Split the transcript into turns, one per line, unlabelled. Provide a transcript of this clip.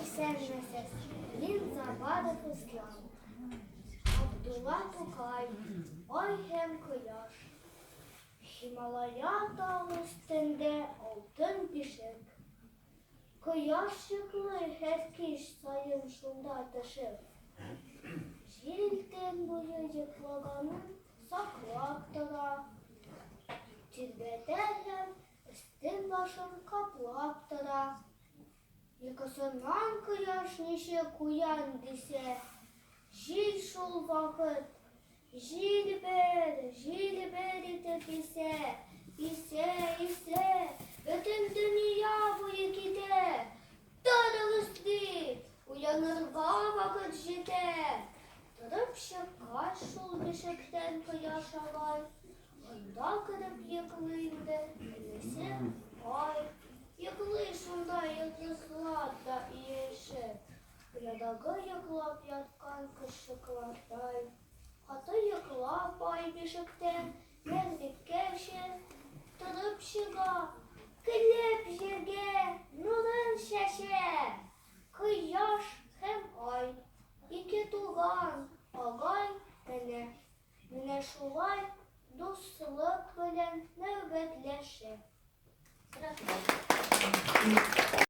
sevmesез, він завадив ісламу. Абдулла Тукай, ой hem koyar. Himalaya dağ üstünde altın pişik. Koyaş yıkılı herkes sayın şunda taşır. Jilden boyu yıkılganın saklaktıra. Tilbederler üstün başın kaplaktıra. Yakasından koyaş neşe kuyan dese. Jil şol vakit. Jilber ite ise, bütün dünya bu ikide, darılıstı, uyanırga vakit jide. Tırıp şakar şol beşekten koyaşalay, onda kırıp yıkılıydı, elesi, ay, yıkılışında yıkısılar da iyişi, yadağı yıkılap yatkan kışıklarday. Hata yıkıla bay beşikten, merdik gevşe, tırıp şıga, kılıp jirge, nurun şeşe. Kıyaş hem ay, iki tuğan, agay mene şulay, dostluk bilen nöbetleşe.